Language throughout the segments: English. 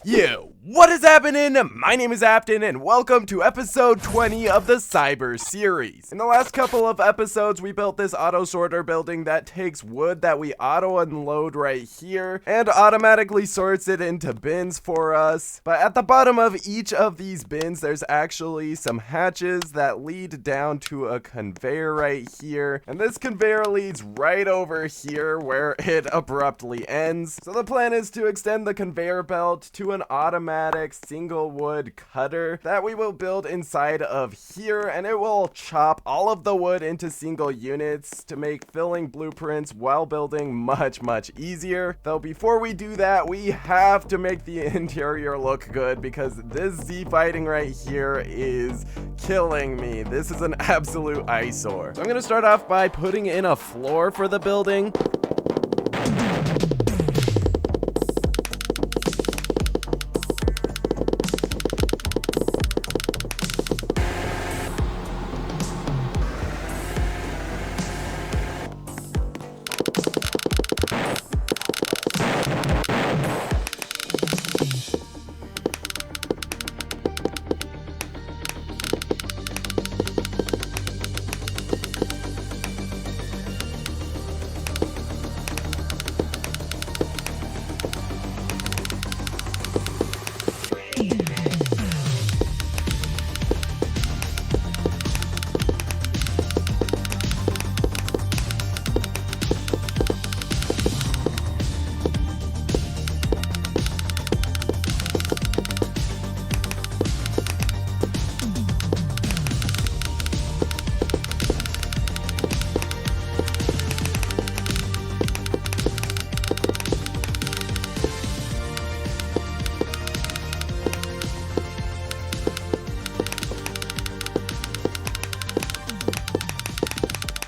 Yo, what is happening? My name is Afton and welcome to episode 20 of the Cyber series. In the last couple of episodes, we built this auto sorter building that takes wood that we auto unload right here and automatically sorts it into bins for us. But at the bottom of each of these bins, there's actually some hatches that lead down to a conveyor right here. And this conveyor leads right over here where it abruptly ends. So the plan is to extend the conveyor belt to an automatic single wood cutter that we will build inside of here, and it will chop all of the wood into single units to make filling blueprints while building much easier. Though before we do that, we have to make the interior look good because this Z fighting right here is killing me. This is an absolute eyesore. So I'm gonna start off by putting in a floor for the building.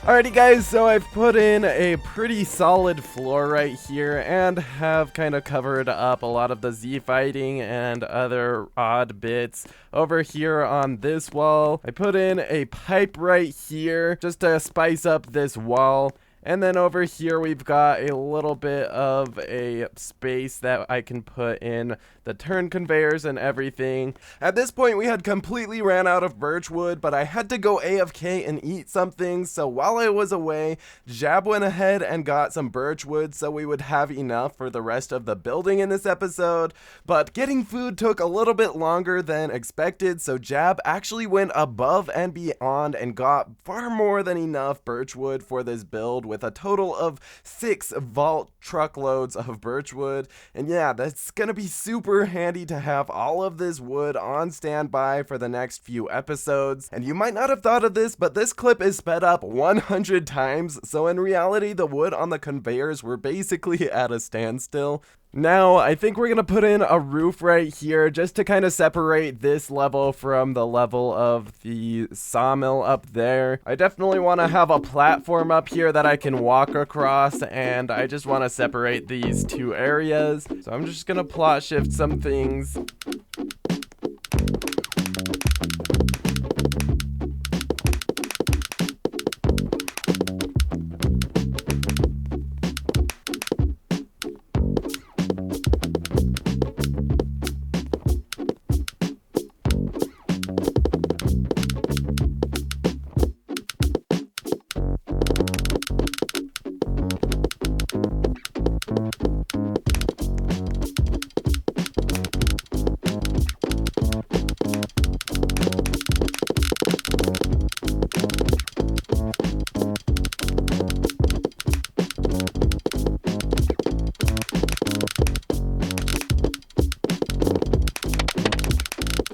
Alrighty guys, so I've put in a pretty solid floor right here and have kind of covered up a lot of the Z fighting and other odd bits over here on this wall. I put in a pipe right here just to spice up this wall. And then over here we've got a little bit of a space that I can put in the turn conveyors and everything. At this point we had completely ran out of birchwood, but I had to go AFK and eat something. So while I was away, Jab went ahead and got some birchwood so we would have enough for the rest of the building in this episode. But getting food took a little bit longer than expected, so Jab actually went above and beyond and got far more than enough birchwood for this build, with a total of 6 vault truckloads of birchwood. And yeah, that's gonna be super handy to have all of this wood on standby for the next few episodes. And you might not have thought of this, but this clip is sped up 100 times, so in reality the wood on the conveyors were basically at a standstill. Now, I think we're going to put in a roof right here just to kind of separate this level from the level of the sawmill up there. I definitely want to have a platform up here that I can walk across, and I just want to separate these two areas. So I'm just going to plot shift some things.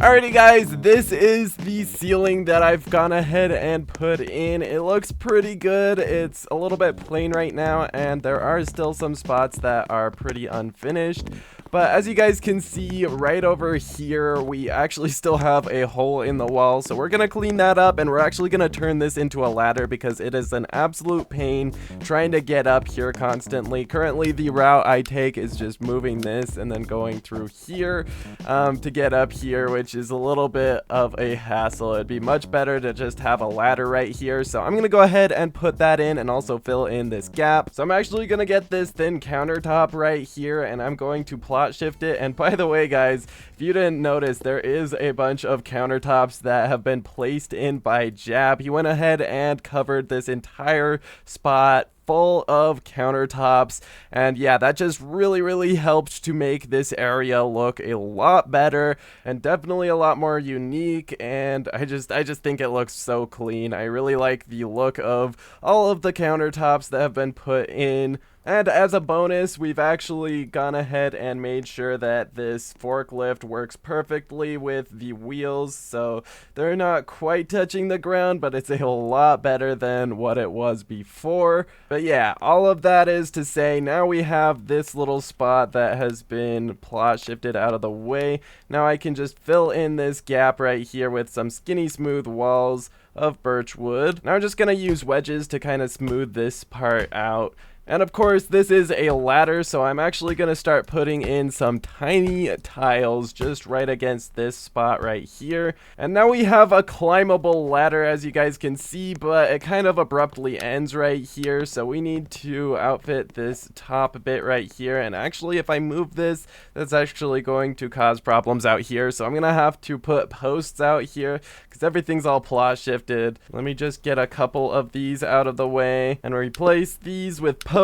Alrighty guys, this is the ceiling that I've gone ahead and put in. It looks pretty good. It's a little bit plain right now, and there are still some spots that are pretty unfinished. But as you guys can see right over here, we actually still have a hole in the wall. So we're going to clean that up, and we're actually going to turn this into a ladder because it is an absolute pain trying to get up here constantly. Currently, the route I take is just moving this and then going through here to get up here, which is a little bit of a hassle. It'd be much better to just have a ladder right here. So I'm going to go ahead and put that in and also fill in this gap. So I'm actually going to get this thin countertop right here, and I'm going to plot plot shift it. And by the way, guys, if you didn't notice, there is a bunch of countertops that have been placed in by Jab. He went ahead and covered this entire spot full of countertops, and yeah, that just really helped to make this area look a lot better and definitely a lot more unique. And I just think it looks so clean. I really like the look of all of the countertops that have been put in. And as a bonus, we've actually gone ahead and made sure that this forklift works perfectly with the wheels, so they're not quite touching the ground, but it's a lot better than what it was before. But yeah, all of that is to say, now we have this little spot that has been plot shifted out of the way. Now I can just fill in this gap right here with some skinny smooth walls of birchwood. Now I'm just gonna use wedges to kind of smooth this part out. And of course, this is a ladder, so I'm actually going to start putting in some tiny tiles just right against this spot right here. And now we have a climbable ladder, as you guys can see, but it kind of abruptly ends right here, so we need to outfit this top bit right here. And actually, if I move this, that's actually going to cause problems out here, so I'm going to have to put posts out here because everything's all plot shifted. Let me just get a couple of these out of the way and replace these with posts.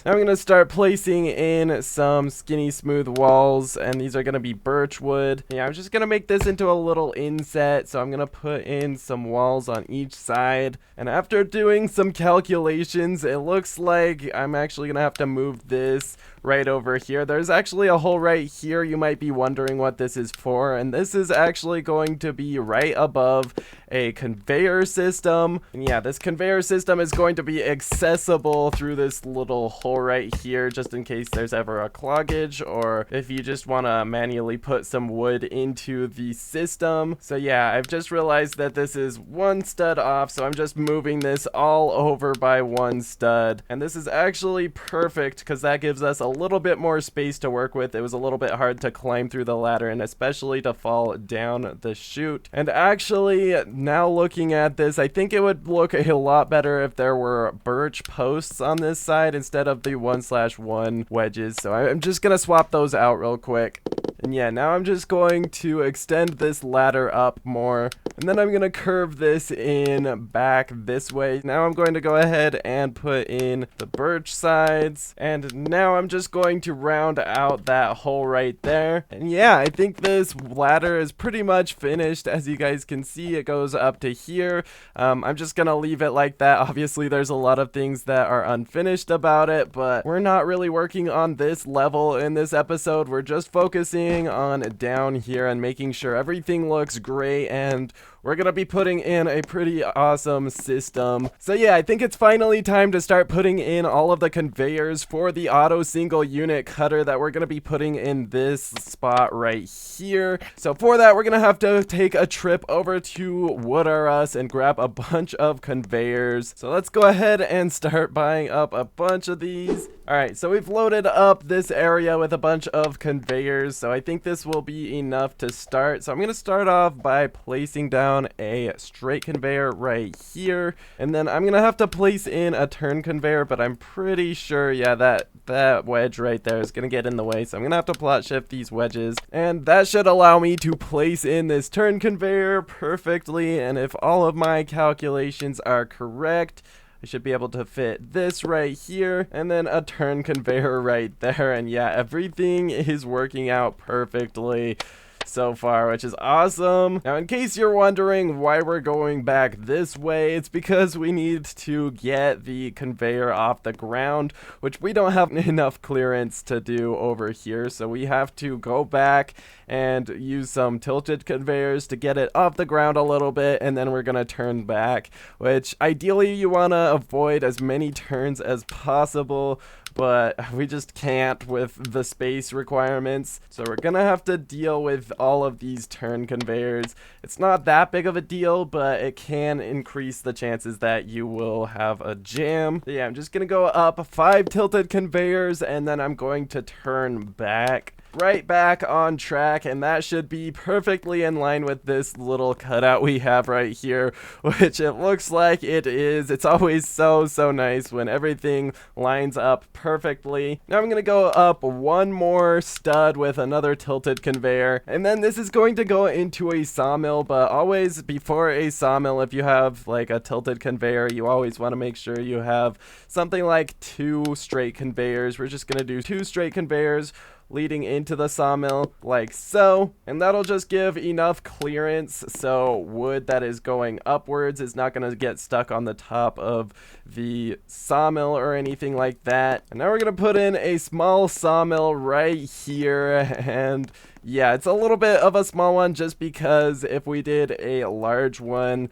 Now I'm going to start placing in some skinny smooth walls, and these are going to be birchwood. Yeah, I'm just going to make this into a little inset, so I'm going to put in some walls on each side. And after doing some calculations, it looks like I'm actually going to have to move this right over here. There's actually a hole right here. You might be wondering what this is for, and this is actually going to be right above a conveyor system. And yeah, this conveyor system is going to be accessible through this little hole right here, just in case there's ever a cloggage, or if you just want to manually put some wood into the system. So yeah, I've just realized that this is one stud off, so I'm just moving this all over by one stud. And this is actually perfect because that gives us a little bit more space to work with. It was a little bit hard to climb through the ladder, and especially to fall down the chute. And actually, now looking at this, I think it would look a lot better if there were birch posts on this side instead of the 1/1 wedges. So I'm just gonna swap those out real quick. And yeah, now I'm just going to extend this ladder up more, and then I'm going to curve this in back this way. Now I'm going to go ahead and put in the birch sides, and now I'm just going to round out that hole right there. And yeah, I think this ladder is pretty much finished. As you guys can see, it goes up to here. I'm just going to leave it like that. Obviously, there's a lot of things that are unfinished about it, but we're not really working on this level in this episode. We're just focusing on down here and making sure everything looks great, and we're gonna be putting in a pretty awesome system. So yeah, I think it's finally time to start putting in all of the conveyors for the auto single unit cutter that we're gonna be putting in this spot right here. So for that, we're gonna have to take a trip over to Wood R Us and grab a bunch of conveyors. So let's go ahead and start buying up a bunch of these. Alright, so we've loaded up this area with a bunch of conveyors, so I think this will be enough to start. So I'm going to start off by placing down a straight conveyor right here, and then I'm going to have to place in a turn conveyor, but I'm pretty sure, yeah, that wedge right there is going to get in the way, so I'm going to have to plot shift these wedges, and that should allow me to place in this turn conveyor perfectly. And if all of my calculations are correct, I should be able to fit this right here, and then a turn conveyor right there. And yeah, everything is working out perfectly so far, which is awesome. Now, in case you're wondering why we're going back this way, it's because we need to get the conveyor off the ground, which we don't have enough clearance to do over here, so we have to go back and use some tilted conveyors to get it off the ground a little bit, and then we're gonna turn back, which ideally you want to avoid as many turns as possible, but we just can't with the space requirements. So we're gonna have to deal with all of these turn conveyors. It's not that big of a deal, but it can increase the chances that you will have a jam. So yeah, I'm just gonna go up 5 tilted conveyors, and then I'm going to turn back. right back on track, and that should be perfectly in line with this little cutout we have right here, which it looks like it is. It's always so nice when everything lines up perfectly. Now I'm gonna go up one more stud with another tilted conveyor, and then this is going to go into a sawmill. But always before a sawmill, if you have like a tilted conveyor, you always want to make sure you have something like 2 straight conveyors. We're just gonna do 2 straight conveyors leading into the sawmill like so, and that'll just give enough clearance so wood that is going upwards is not going to get stuck on the top of the sawmill or anything like that. And now we're going to put in a small sawmill right here, and yeah, it's a little bit of a small one just because if we did a large one,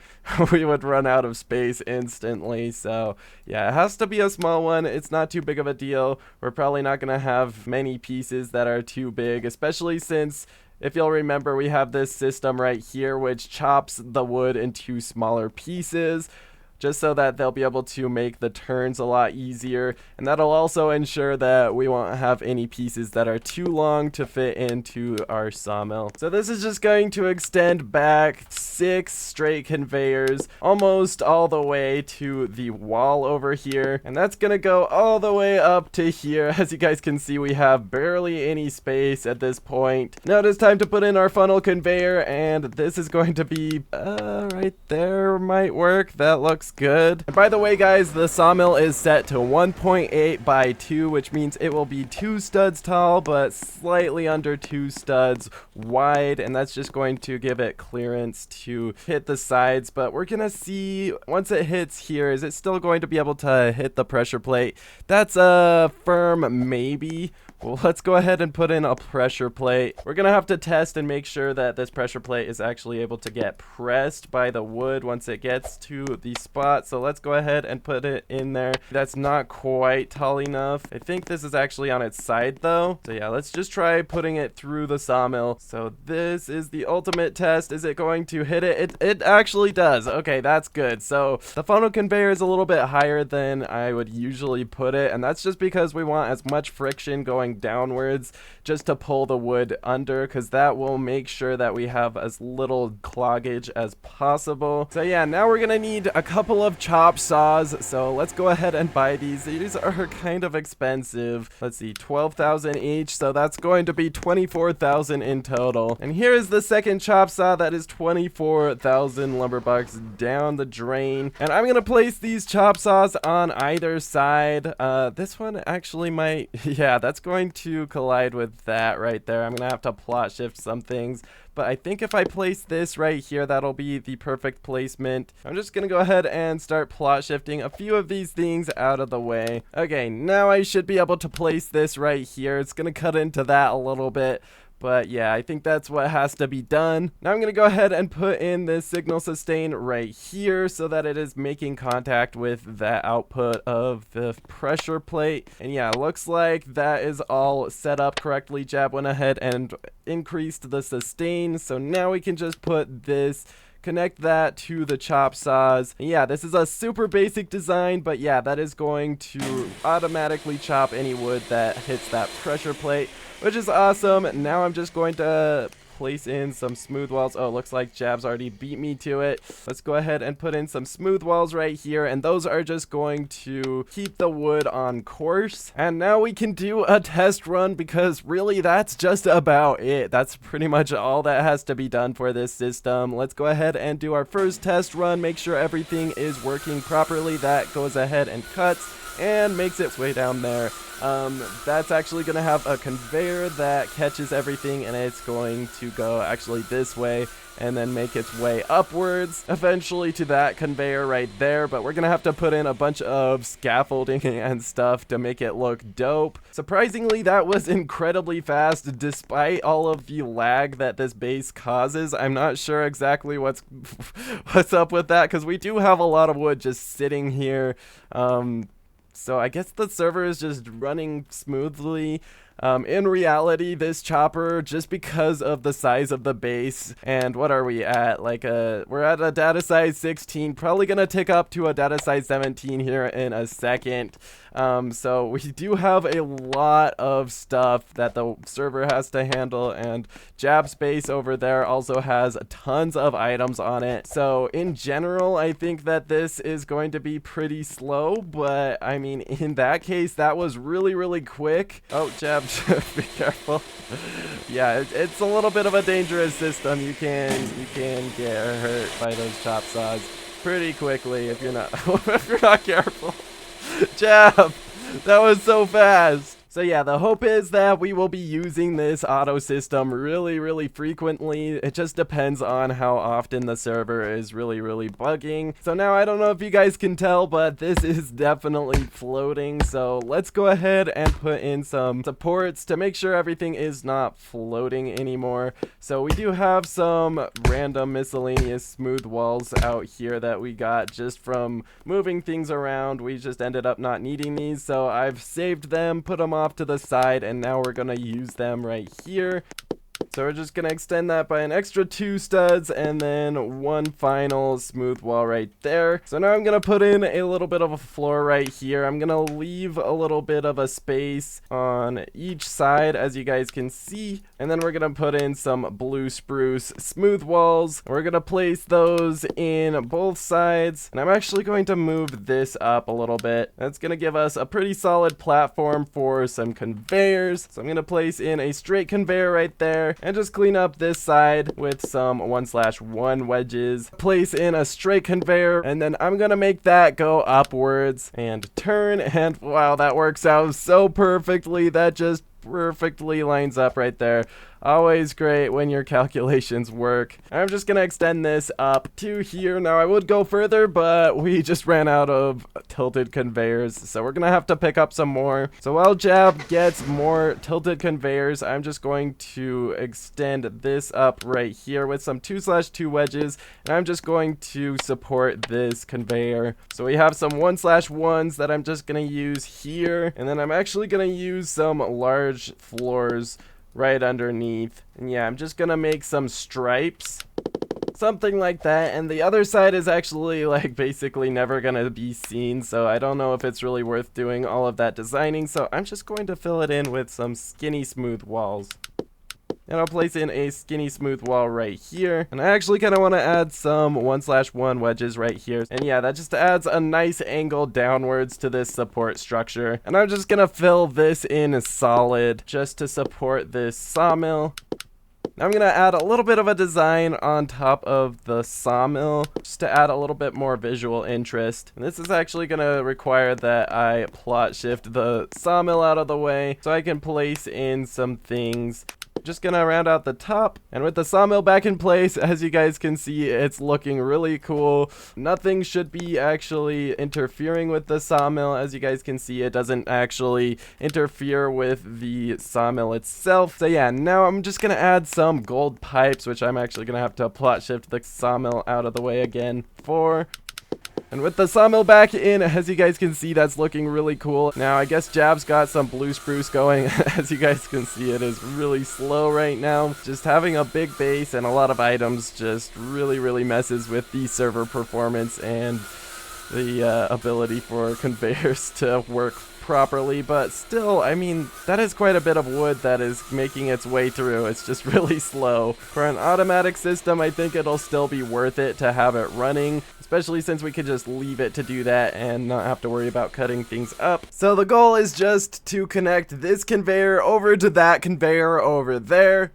we would run out of space instantly. So yeah, it has to be a small one. It's not too big of a deal. We're probably not going to have many pieces that are too big, especially since, if you'll remember, we have this system right here which chops the wood into smaller pieces, just so that they'll be able to make the turns a lot easier, and that'll also ensure that we won't have any pieces that are too long to fit into our sawmill. So this is just going to extend back 6 straight conveyors almost all the way to the wall over here, and that's gonna go all the way up to here. As you guys can see, we have barely any space at this point. Now it is time to put in our funnel conveyor, and this is going to be right there. Might work. That looks good. And by the way, guys, the sawmill is set to 1.8 by 2, which means it will be 2 studs tall but slightly under 2 studs wide, and that's just going to give it clearance to hit the sides. But we're gonna see once it hits here, is it still going to be able to hit the pressure plate? That's a firm maybe. Well, let's go ahead and put in a pressure plate. We're gonna have to test and make sure that this pressure plate is actually able to get pressed by the wood once it gets to the spot. So let's go ahead and put it in there. That's not quite tall enough. I think this is actually on its side though. So yeah, let's just try putting it through the sawmill. So this is the ultimate test. Is it going to hit it? It actually does. Okay, that's good. So the funnel conveyor is a little bit higher than I would usually put it, and that's just because we want as much friction going downwards just to pull the wood under, because that will make sure that we have as little cloggage as possible. So yeah, now we're gonna need a couple of chop saws, so let's go ahead and buy these. These are kind of expensive. Let's see, 12,000 each, so that's going to be 24,000 in total. And here is the second chop saw. That is 24,000 lumber bucks down the drain, and I'm gonna place these chop saws on either side. This one actually might, yeah, that's going to collide with that right there. I'm gonna have to plot shift some things, but I think if I place this right here, that'll be the perfect placement. I'm just gonna go ahead and start plot shifting a few of these things out of the way. Okay, now I should be able to place this right here. It's gonna cut into that a little bit, but yeah, I think that's what has to be done. Now I'm going to go ahead and put in this signal sustain right here so that it is making contact with the output of the pressure plate. And yeah, looks like that is all set up correctly. Jab went ahead and increased the sustain. So now we can just put this, connect that to the chop saws. And yeah, this is a super basic design, but yeah, that is going to automatically chop any wood that hits that pressure plate, which is awesome. Now I'm just going to place in some smooth walls. Oh, looks like Jab's already beat me to it. Let's go ahead and put in some smooth walls right here, and those are just going to keep the wood on course. And now we can do a test run, because really that's just about it. That's pretty much all that has to be done for this system. Let's go ahead and do our first test run, make sure everything is working properly. That goes ahead and cuts and makes its way down there. That's actually going to have a conveyor that catches everything, and it's going to go actually this way and then make its way upwards eventually to that conveyor right there. But we're gonna have to put in a bunch of scaffolding and stuff to make it look dope. Surprisingly, that was incredibly fast despite all of the lag that this base causes. I'm not sure exactly what's up with that, because we do have a lot of wood just sitting here. So I guess the server is just running smoothly. In reality, this chopper, just because of the size of the base, and what are we at? We're at a data size 16, probably gonna tick up to a data size 17 here in a second. So we do have a lot of stuff that the server has to handle, and Jab's base over there also has tons of items on it. So in general, I think that this is going to be pretty slow, but I mean, in that case, that was really quick. Oh, Jab, be careful. Yeah, it's a little bit of a dangerous system. You can get hurt by those chop saws pretty quickly if you're not if you're not careful. Jab, that was so fast. So yeah, the hope is that we will be using this auto system really frequently. It just depends on how often the server is really bugging. So now I don't know if you guys can tell, but this is definitely floating. So let's go ahead and put in some supports to make sure everything is not floating anymore. So we do have some random miscellaneous smooth walls out here that we got just from moving things around. We just ended up not needing these, so I've saved them, put them off to the side, and now we're gonna use them right here. So we're just gonna extend that by an extra 2 studs and then one final smooth wall right there. So now I'm gonna put in a little bit of a floor right here. I'm gonna leave a little bit of a space on each side, as you guys can see, and then we're gonna put in some blue spruce smooth walls. We're gonna place those in both sides, and I'm actually going to move this up a little bit. That's gonna give us a pretty solid platform for some conveyors. So I'm gonna place in a straight conveyor right there, and just clean up this side with some 1/1 wedges. Place in a straight conveyor, and then I'm gonna make that go upwards and turn, and wow, that works out so perfectly. That just perfectly lines up right there. Always great when your calculations work. I'm just gonna extend this up to here. Now I would go further, but we just ran out of tilted conveyors, so we're gonna have to pick up some more. So while Jab gets more tilted conveyors, I'm just going to extend this up right here with some 2/2 wedges, and I'm just going to support this conveyor. So we have some 1/1s that I'm just gonna use here, and then I'm actually gonna use some large floors right underneath. And yeah, I'm just gonna make some stripes, something like that, and the other side is actually like basically never gonna be seen, so I don't know if it's really worth doing all of that designing, so I'm just going to fill it in with some skinny smooth walls. And I'll place in a skinny smooth wall right here. And I actually kind of want to add some 1/1 wedges right here. And yeah, that just adds a nice angle downwards to this support structure. And I'm just going to fill this in solid just to support this sawmill. Now I'm going to add a little bit of a design on top of the sawmill just to add a little bit more visual interest. And this is actually going to require that I plot shift the sawmill out of the way so I can place in some things. Just gonna round out the top, and with the sawmill back in place, as you guys can see, it's looking really cool. Nothing should be actually interfering with the sawmill. As you guys can see, it doesn't actually interfere with the sawmill itself. So yeah, now I'm just gonna add some gold pipes, which I'm actually gonna have to plot shift the sawmill out of the way again for. And with the sawmill back in, as you guys can see, that's looking really cool. Now, I guess Jab's got some blue spruce going. As you guys can see, it is really slow right now. Just having a big base and a lot of items just really messes with the server performance and the ability for conveyors to work properly, but still, I mean, that is quite a bit of wood that is making its way through. It's just really slow. For an automatic system, I think it'll still be worth it to have it running, especially since we could just leave it to do that and not have to worry about cutting things up. So the goal is just to connect this conveyor over to that conveyor over there.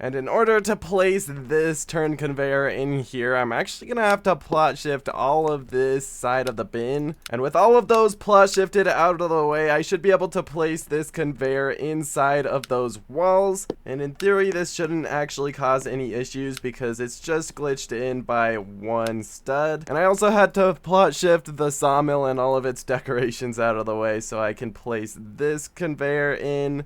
And in order to place this turn conveyor in here, I'm actually gonna have to plot shift all of this side of the bin. And with all of those plot shifted out of the way, I should be able to place this conveyor inside of those walls. And in theory, this shouldn't actually cause any issues because it's just glitched in by one stud. And I also had to plot shift the sawmill and all of its decorations out of the way so I can place this conveyor in.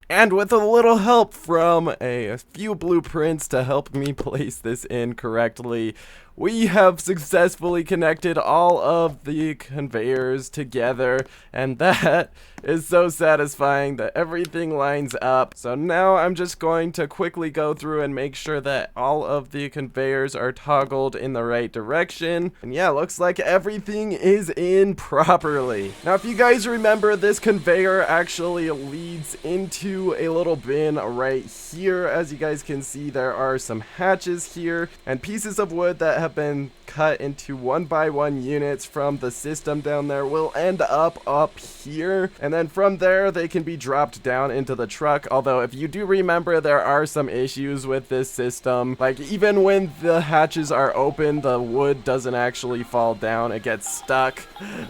And with a little help from a few blueprints to help me place this in correctly, we have successfully connected all of the conveyors together, and that is so satisfying that everything lines up. So now I'm just going to quickly go through and make sure that all of the conveyors are toggled in the right direction. And yeah, looks like everything is in properly. Now, if you guys remember, this conveyor actually leads into a little bin right here. As you guys can see, there are some hatches here and pieces of wood that have been cut into 1x1 units from the system down there will end up here, and then from there they can be dropped down into the truck. Although if you do remember, there are some issues with this system, like even when the hatches are open, the wood doesn't actually fall down, it gets stuck.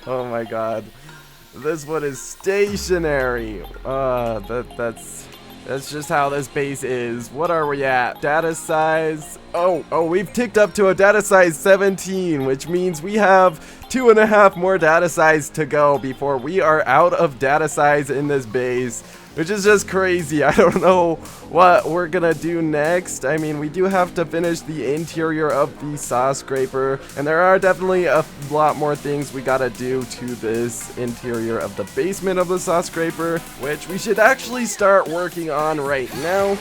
Oh my god, this wood is stationary. That's just how this base is. What are we at? Data size. Oh, we've ticked up to a data size 17, which means we have 2.5 more data size to go before we are out of data size in this base, which is just crazy. I don't know what we're gonna do next. I mean, we do have to finish the interior of the sawscraper, and there are definitely a lot more things we gotta do to this interior of the basement of the sawscraper, which we should actually start working on right now.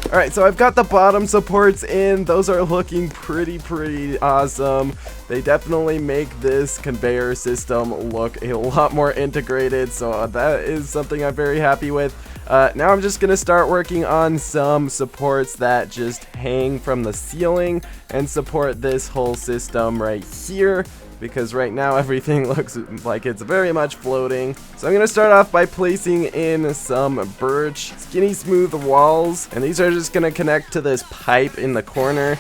Alright, so I've got the bottom supports in. Those are looking pretty awesome. They definitely make this conveyor system look a lot more integrated, so that is something I'm very happy with. Now I'm just gonna start working on some supports that just hang from the ceiling and support this whole system right here, because right now everything looks like it's very much floating. So I'm going to start off by placing in some birch skinny smooth walls, and these are just going to connect to this pipe in the corner.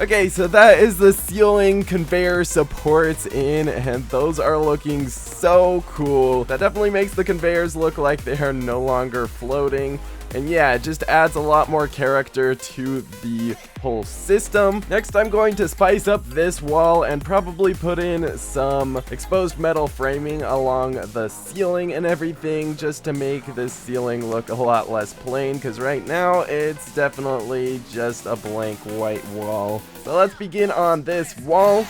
Okay, so that is the ceiling conveyor supports in, and those are looking so cool. That definitely makes the conveyors look like they are no longer floating. And yeah, it just adds a lot more character to the whole system. Next, I'm going to spice up this wall and probably put in some exposed metal framing along the ceiling and everything, just to make this ceiling look a lot less plain, because right now it's definitely just a blank white wall. So let's begin on this wall.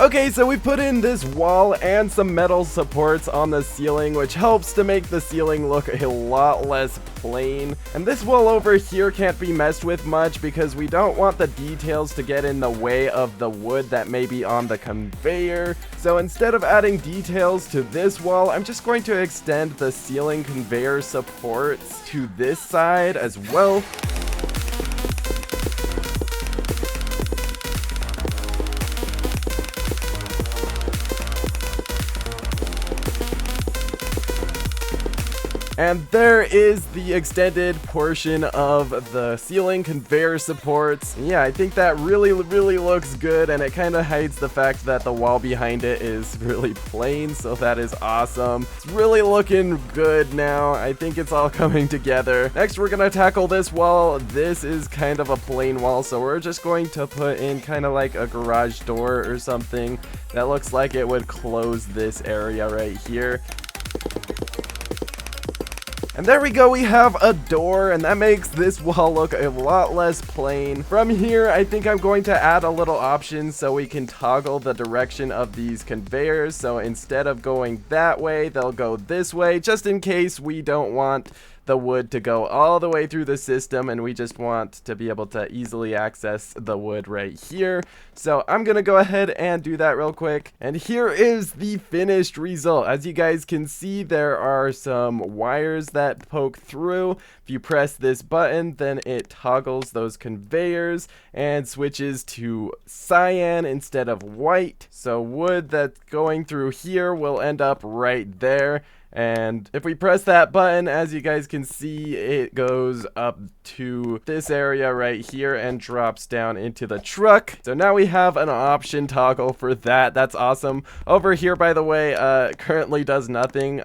Okay, so we put in this wall and some metal supports on the ceiling, which helps to make the ceiling look a lot less plain. And this wall over here can't be messed with much because we don't want the details to get in the way of the wood that may be on the conveyor. So instead of adding details to this wall, I'm just going to extend the ceiling conveyor supports to this side as well. And there is the extended portion of the ceiling conveyor supports. And yeah, I think that really looks good, and it kind of hides the fact that the wall behind it is really plain, so that is awesome. It's really looking good now. I think it's all coming together. Next, we're gonna tackle this wall. This is kind of a plain wall, so we're just going to put in kind of like a garage door or something that looks like it would close this area right here. And there we go, we have a door, and that makes this wall look a lot less plain. From here, I think I'm going to add a little option so we can toggle the direction of these conveyors. So instead of going that way, they'll go this way, just in case we don't want the wood to go all the way through the system, and we just want to be able to easily access the wood right here. So I'm gonna go ahead and do that real quick, and here is the finished result. As you guys can see, there are some wires that poke through. If you press this button, then it toggles those conveyors and switches to cyan instead of white. So wood that's going through here will end up right there. And if we press that button, as you guys can see, it goes up to this area right here and drops down into the truck. So now we have an option toggle for that. That's awesome. Over here, by the way, currently does nothing.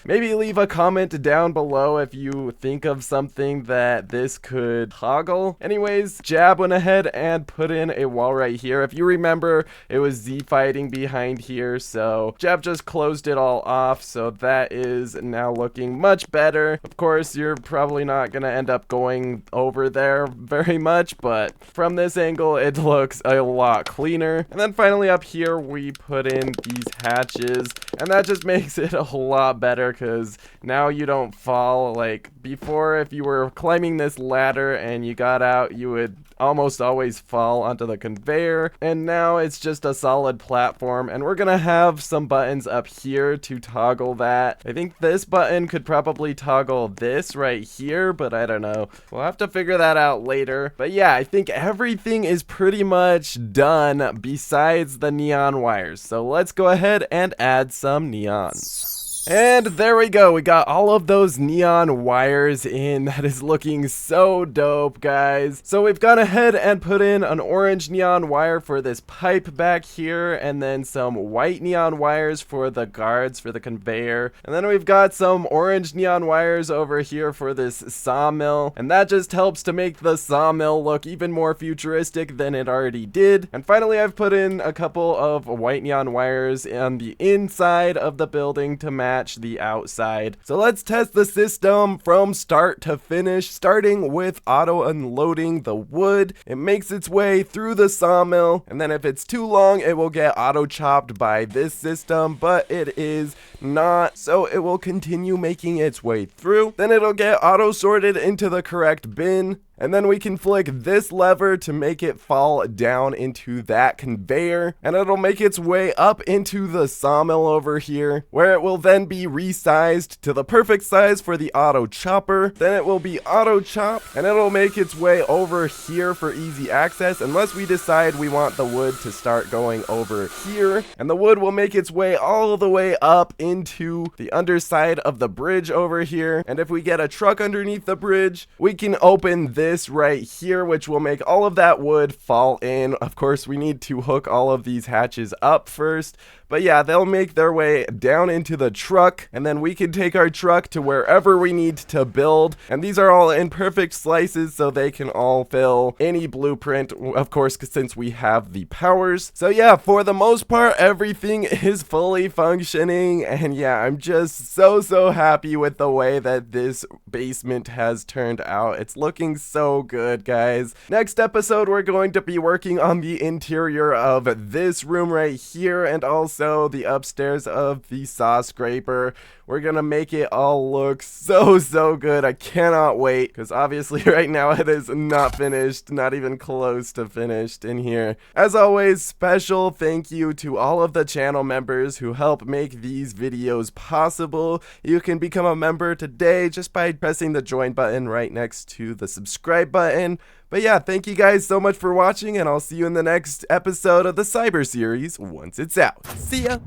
Maybe leave a comment down below if you think of something that this could toggle. Anyways, Jab went ahead and put in a wall right here. If you remember, it was Z fighting behind here, so Jab just closed it all off, so that is now looking much better. Of course, you're probably not gonna end up going over there very much, but from this angle it looks a lot cleaner. And then finally up here we put in these hatches, and that just makes it a lot better because now you don't fall. Like before, if you were climbing this ladder and you got out, you would almost always fall onto the conveyor, and now it's just a solid platform. And we're gonna have some buttons up here to toggle that. I think this button could probably toggle this right here, but I don't know. We'll have to figure that out later. But yeah, I think everything is pretty much done besides the neon wires. So let's go ahead and add some neons. And there we go, we got all of those neon wires in. That is looking so dope, guys. So we've gone ahead and put in an orange neon wire for this pipe back here, and then some white neon wires for the guards for the conveyor. And then we've got some orange neon wires over here for this sawmill, and that just helps to make the sawmill look even more futuristic than it already did. And finally, I've put in a couple of white neon wires on the inside of the building to match the outside. So let's test the system from start to finish, starting with auto unloading the wood. It makes its way through the sawmill, and then if it's too long, it will get auto chopped by this system, but it is not, so it will continue making its way through. Then it'll get auto sorted into the correct bin, and then we can flick this lever to make it fall down into that conveyor, and it'll make its way up into the sawmill over here, where it will then be resized to the perfect size for the auto chopper. Then it will be auto chop, and it'll make its way over here for easy access, unless we decide we want the wood to start going over here. And the wood will make its way all the way up into the underside of the bridge over here. And if we get a truck underneath the bridge, we can open this right here, which will make all of that wood fall in. Of course, we need to hook all of these hatches up first, but yeah, they'll make their way down into the truck, and then we can take our truck to wherever we need to build. And these are all in perfect slices, so they can all fill any blueprint, of course, since we have the powers. So yeah, for the most part, everything is fully functioning, and yeah, I'm just so happy with the way that this basement has turned out. It's looking so good, guys. Next episode, we're going to be working on the interior of this room right here, and also the upstairs of the sawscraper. We're gonna make it all look so good. I cannot wait, because obviously right now it is not finished, not even close to finished in here. As always, special thank you to all of the channel members who help make these videos possible. You can become a member today just by pressing the join button right next to the subscribe button. But yeah, thank you guys so much for watching, and I'll see you in the next episode of the Cyber series once it's out. See ya!